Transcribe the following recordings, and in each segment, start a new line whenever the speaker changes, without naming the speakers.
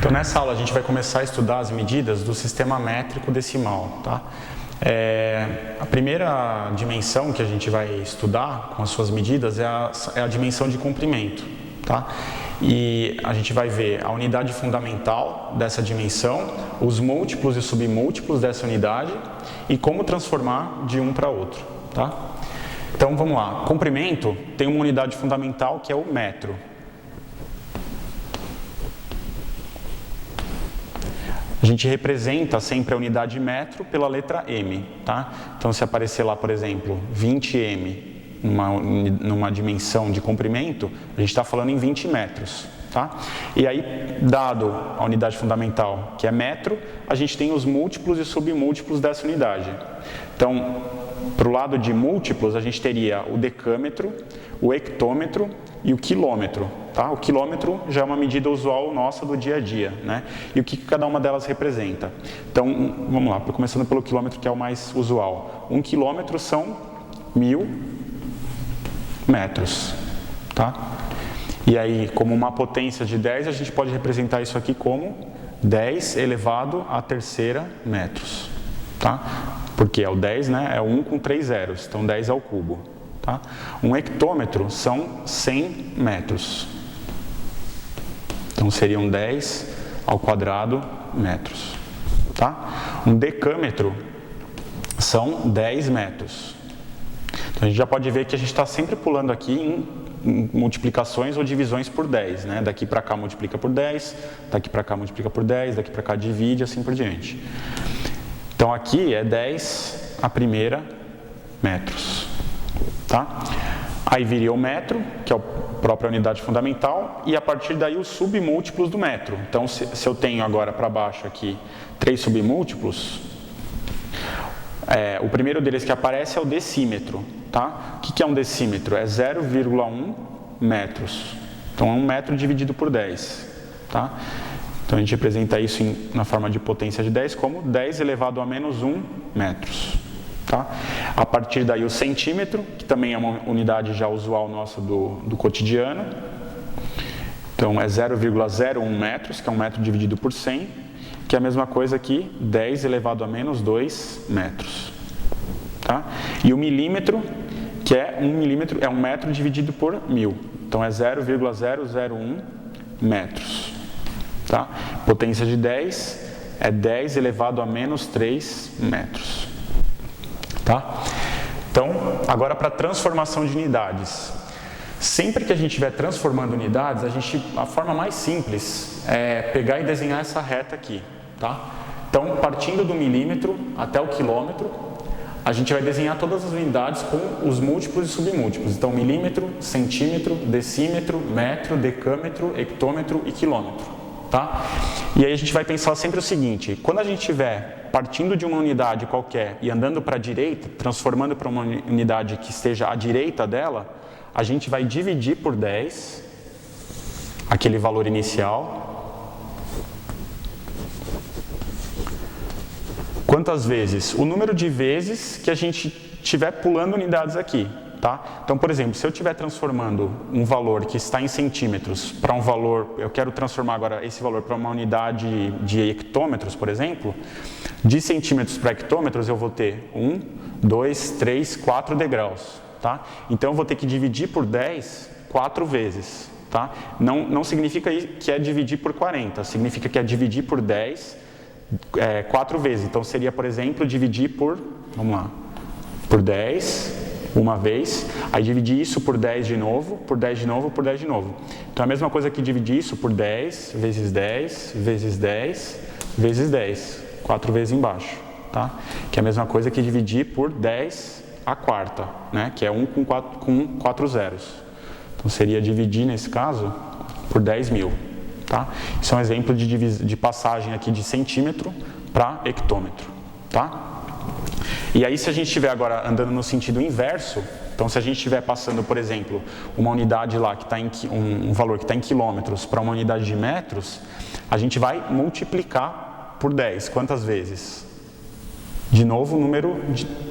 Então nessa aula a gente vai começar a estudar as medidas do sistema métrico decimal, tá? A primeira dimensão que a gente vai estudar com as suas medidas é a dimensão de comprimento, tá? E a gente vai ver a unidade fundamental dessa dimensão, os múltiplos e submúltiplos dessa unidade e como transformar de um para outro, tá? Então vamos lá, comprimento tem uma unidade fundamental que é o metro. A gente representa sempre a unidade metro pela letra M, tá? Então se aparecer lá, por exemplo, 20M numa dimensão de comprimento, a gente está falando em 20 metros, tá? E aí, dado a unidade fundamental, que é metro, a gente tem os múltiplos e submúltiplos dessa unidade. Então, para o lado de múltiplos, a gente teria o decâmetro, o hectômetro e o quilômetro, tá? O quilômetro já é uma medida usual nossa do dia a dia, né? E o que cada uma delas representa? Então, vamos lá, começando pelo quilômetro, que é o mais usual. 1 quilômetro são 1000 metros, tá? E aí, como uma potência de 10, a gente pode representar isso aqui como 10 elevado à terceira metros, tá? Porque é o 10, né? É 1 com 3 zeros, então 10 ao cubo, tá? Um hectômetro são 100 metros. Então seriam 10 ao quadrado metros, tá? Um decâmetro são 10 metros. Então a gente já pode ver que a gente está sempre pulando aqui em multiplicações ou divisões por 10, né? Daqui para cá multiplica por 10, daqui para cá multiplica por 10, daqui para cá divide, assim por diante. Então aqui é 10 a primeira metros, tá? Aí viria o metro, que é a própria unidade fundamental, e a partir daí os submúltiplos do metro. Então se eu tenho agora para baixo aqui 3 submúltiplos, o primeiro deles que aparece é o decímetro, tá? O que é um decímetro? É 0,1 metros. Então é 1 metro dividido por 10, tá? Então a gente representa isso na forma de potência de 10 como 10 elevado a menos 1 metros, tá? A partir daí o centímetro, que também é uma unidade já usual nossa do cotidiano. Então é 0,01 metros, que é 1 metro dividido por 100, que é a mesma coisa aqui, 10 elevado a menos 2 metros, tá? E o milímetro, que é 1 milímetro, é 1 metro dividido por 1000. Então é 0,001 metros. Tá? Potência de 10 é 10 elevado a menos 3 metros. Tá? Então, agora para transformação de unidades. Sempre que a gente estiver transformando unidades, a forma mais simples é pegar e desenhar essa reta aqui. Tá? Então, partindo do milímetro até o quilômetro, a gente vai desenhar todas as unidades com os múltiplos e submúltiplos. Então, milímetro, centímetro, decímetro, metro, decâmetro, hectômetro e quilômetro. Tá? E aí a gente vai pensar sempre o seguinte: quando a gente estiver partindo de uma unidade qualquer e andando para a direita, transformando para uma unidade que esteja à direita dela, a gente vai dividir por 10 aquele valor inicial. Quantas vezes? O número de vezes que a gente estiver pulando unidades aqui. Tá? Então, por exemplo, se eu estiver transformando um valor que está em centímetros para um valor, eu quero transformar agora esse valor para uma unidade de hectômetros, por exemplo, de centímetros para hectômetros eu vou ter 1, 2, 3, 4 degraus. Tá? Então eu vou ter que dividir por 10 4 vezes. Tá? Não significa que é dividir por 40, significa que é dividir por 10 4 vezes. Então seria, por exemplo, dividir por, vamos lá, por 10 uma vez, aí dividir isso por 10 de novo, por 10 de novo, por 10 de novo. Então é a mesma coisa que dividir isso por 10, vezes 10, vezes 10, vezes 10, 4 vezes embaixo, tá? Que é a mesma coisa que dividir por 10 a quarta, né? Que é 1 com 4 zeros. Então seria dividir, nesse caso, por 10.000, tá? Isso é um exemplo de passagem aqui de centímetro para hectômetro, tá? E aí, se a gente estiver agora andando no sentido inverso, então se a gente estiver passando, por exemplo, uma unidade lá que está em um valor que está em quilômetros para uma unidade de metros, a gente vai multiplicar por 10. Quantas vezes? De novo,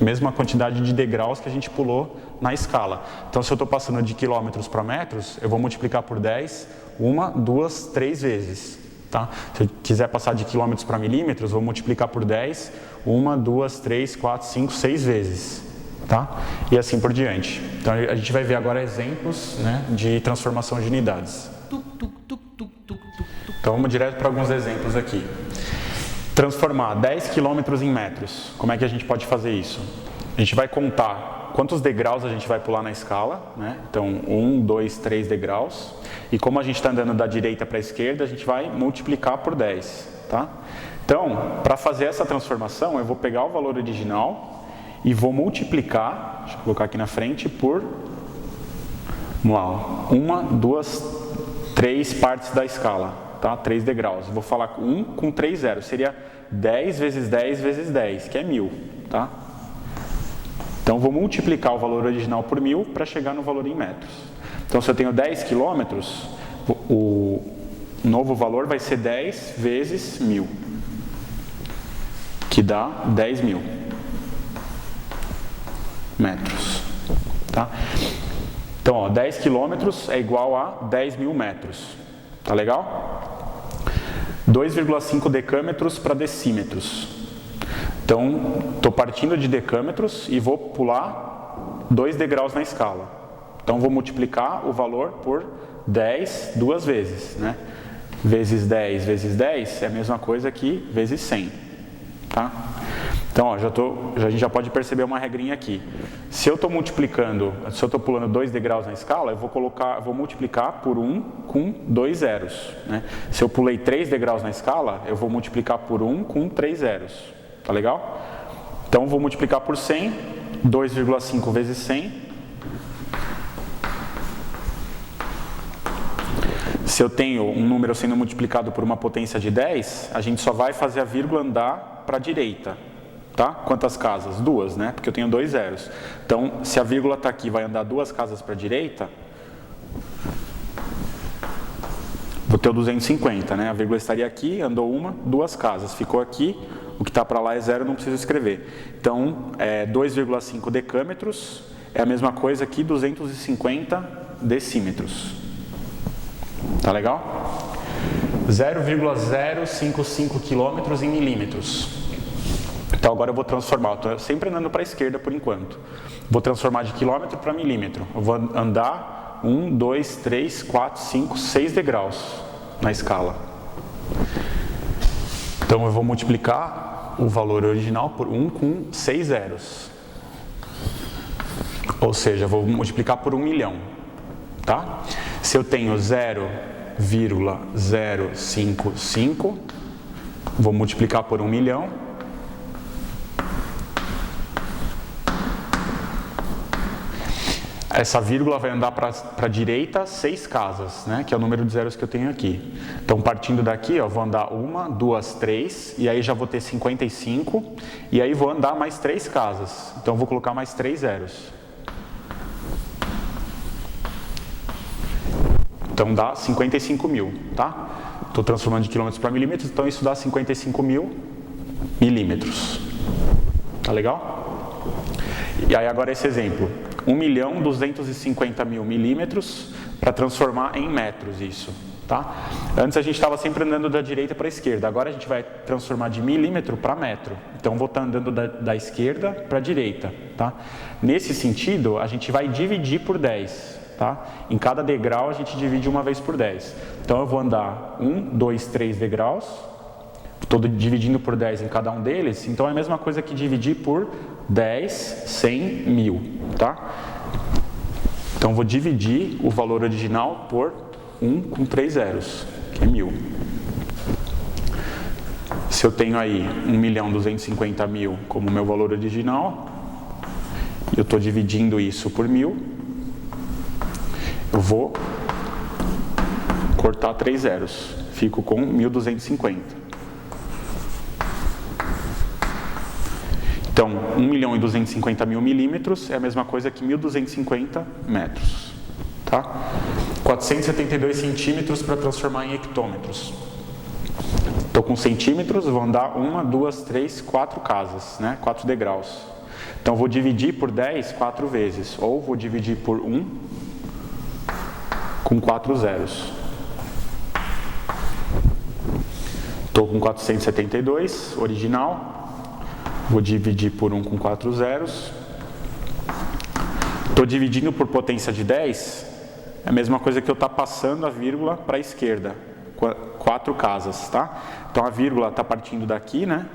mesma quantidade de degraus que a gente pulou na escala. Então, se eu estou passando de quilômetros para metros, eu vou multiplicar por 10 1, 2, 3 vezes. Tá? Se eu quiser passar de quilômetros para milímetros, vou multiplicar por 10, 1, 2, 3, 4, 5, 6 vezes. Tá? E assim por diante. Então a gente vai ver agora exemplos, né, de transformação de unidades. Então vamos direto para alguns exemplos aqui. Transformar 10 quilômetros em metros. Como é que a gente pode fazer isso? A gente vai contar quantos degraus a gente vai pular na escala, né? Então 1, 2, 3 degraus. E como a gente está andando da direita para a esquerda, a gente vai multiplicar por 10. Tá? Então, para fazer essa transformação, eu vou pegar o valor original e vou multiplicar, deixa eu colocar aqui na frente, por, vamos lá, 1, 2, 3 partes da escala. Tá? 3 degraus. Eu vou falar 1 com 3 zeros. Seria 10 vezes 10 vezes 10, que é 1000. Tá? Então, eu vou multiplicar o valor original por 1000 para chegar no valor em metros. Então, se eu tenho 10 quilômetros, o novo valor vai ser 10 vezes 1000, que dá 10.000 metros. Tá? Então, ó, 10 quilômetros é igual a 10.000 metros. Tá legal? 2,5 decâmetros para decímetros. Então, estou partindo de decâmetros e vou pular 2 degraus na escala. Então, vou multiplicar o valor por 10 duas vezes. Né? Vezes 10 vezes 10 é a mesma coisa que vezes 100. Tá? Então, ó, a gente já pode perceber uma regrinha aqui. Se eu estou multiplicando, se eu estou pulando 2 degraus na escala, eu vou multiplicar por 1 com 2 zeros. Né? Se eu pulei 3 degraus na escala, eu vou multiplicar por 1 com 3 zeros. Tá legal? Então, vou multiplicar por 100, 2,5 vezes 100. Se eu tenho um número sendo multiplicado por uma potência de 10, a gente só vai fazer a vírgula andar para a direita. Tá? Quantas casas? 2, né? Porque eu tenho 2 zeros. Então, se a vírgula está aqui, vai andar 2 casas para a direita, vou ter o 250, né? A vírgula estaria aqui, andou 2 casas. Ficou aqui, o que está para lá é 0, não preciso escrever. Então, 2,5 decâmetros é a mesma coisa que 250 decímetros. Tá legal? 0,055 quilômetros em milímetros. Então agora eu vou transformar, estou sempre andando para a esquerda por enquanto. Vou transformar de quilômetro para milímetro. Eu vou andar 1, 2, 3, 4, 5, 6 degraus na escala. Então eu vou multiplicar o valor original por 1 com 6 zeros. Ou seja, eu vou multiplicar por 1 milhão. Tá? Se eu tenho 0,055, vou multiplicar por 1 milhão. Essa vírgula vai andar para a direita 6 casas, né? Que é o número de zeros que eu tenho aqui. Então, partindo daqui, ó, vou andar 1, 2, 3, e aí já vou ter 55, e aí vou andar mais 3 casas. Então, vou colocar mais 3 zeros. Então, dá 55.000, tá? Estou transformando de quilômetros para milímetros, então isso dá 55.000 milímetros. Tá legal? E aí, agora esse exemplo. 1.250.000 milímetros para transformar em metros isso, tá? Antes a gente estava sempre andando da direita para a esquerda, agora a gente vai transformar de milímetro para metro. Então vou estar andando da esquerda para a direita, tá? Nesse sentido, a gente vai dividir por 10, tá? Em cada degrau a gente divide uma vez por 10. Então eu vou andar 1, 2, 3 degraus, estou dividindo por 10 em cada um deles, então é a mesma coisa que dividir por 10, 100, 1000, tá? Então, vou dividir o valor original por 1 com 3 zeros, que é 1000. Se eu tenho aí 1.250.000 como meu valor original, eu estou dividindo isso por 1000, eu vou cortar 3 zeros, fico com 1.250. Então, 1.250.000 milímetros é a mesma coisa que 1.250 metros. Tá? 472 centímetros para transformar em hectômetros. Estou com centímetros, vou andar 1, 2, 3, 4 casas, né? 4 degraus. Então, vou dividir por 10 4 vezes, ou vou dividir por 1 com 4 zeros. Estou com 472, original. Vou dividir por 1 com 4 zeros. Estou dividindo por potência de 10, é a mesma coisa que eu estar passando a vírgula para a esquerda. 4 casas, tá? Então a vírgula está partindo daqui, né?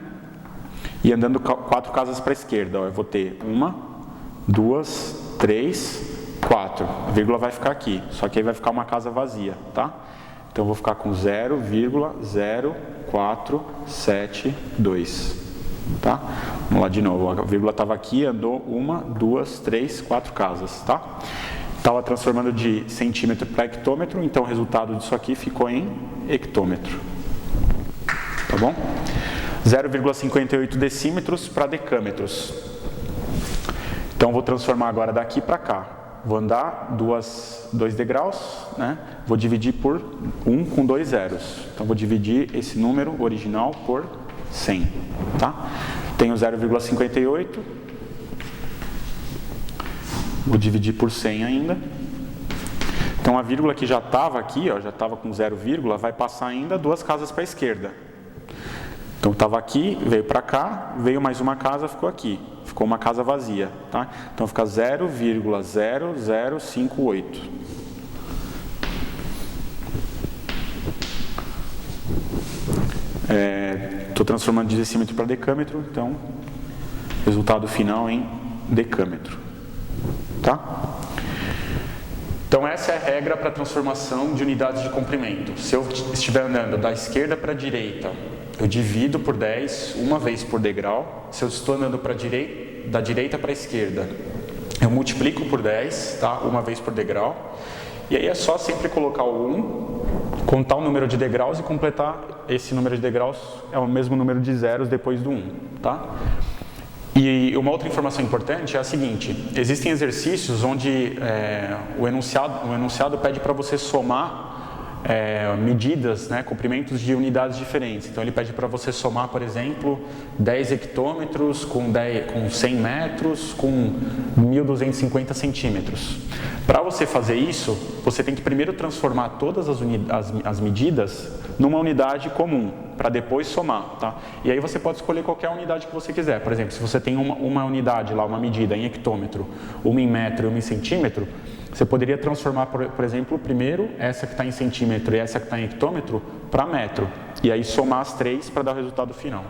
E andando 4 casas para a esquerda. Ó, eu vou ter 1, 2, 3, 4. A vírgula vai ficar aqui, só que aí vai ficar uma casa vazia, tá? Então eu vou ficar com 0,0472, tá? Vamos lá de novo. A vírgula estava aqui, andou 1, 2, 3, 4 casas, tá? Estava transformando de centímetro para hectômetro, então o resultado disso aqui ficou em hectômetro. Tá bom? 0,58 decímetros para decâmetros. Então vou transformar agora daqui para cá. Vou andar 2 degraus, né? Vou dividir por 1 com 2 zeros. Então vou dividir esse número original por 100, tá? Tenho 0,58. Vou dividir por 100 ainda. Então a vírgula que já estava aqui, ó, já estava com 0, vai passar ainda 2 casas para a esquerda. Então estava aqui, veio para cá, veio mais uma casa, ficou aqui. Ficou uma casa vazia, tá? Então fica 0,0058. Estou transformando de decímetro para decâmetro, então resultado final em decâmetro. Tá? Então essa é a regra para a transformação de unidades de comprimento. Se eu estiver andando da esquerda para a direita, eu divido por 10, uma vez por degrau. Se eu estou andando da direita para a esquerda, eu multiplico por 10, tá? Uma vez por degrau. E aí é só sempre colocar o 1, contar o número de degraus e completar esse número de degraus, é o mesmo número de zeros depois do 1, tá? E uma outra informação importante é a seguinte: existem exercícios onde o enunciado pede para você somar medidas, né, comprimentos de unidades diferentes. Então ele pede para você somar, por exemplo, 10 hectômetros com 100 metros com 1.250 centímetros. Para você fazer isso, você tem que primeiro transformar todas as medidas numa unidade comum, para depois somar, tá? E aí você pode escolher qualquer unidade que você quiser. Por exemplo, se você tem uma unidade lá, uma medida em hectômetro, uma em metro e uma em centímetro, você poderia transformar, por exemplo, primeiro essa que está em centímetro e essa que está em hectômetro para metro. E aí somar as 3 para dar o resultado final.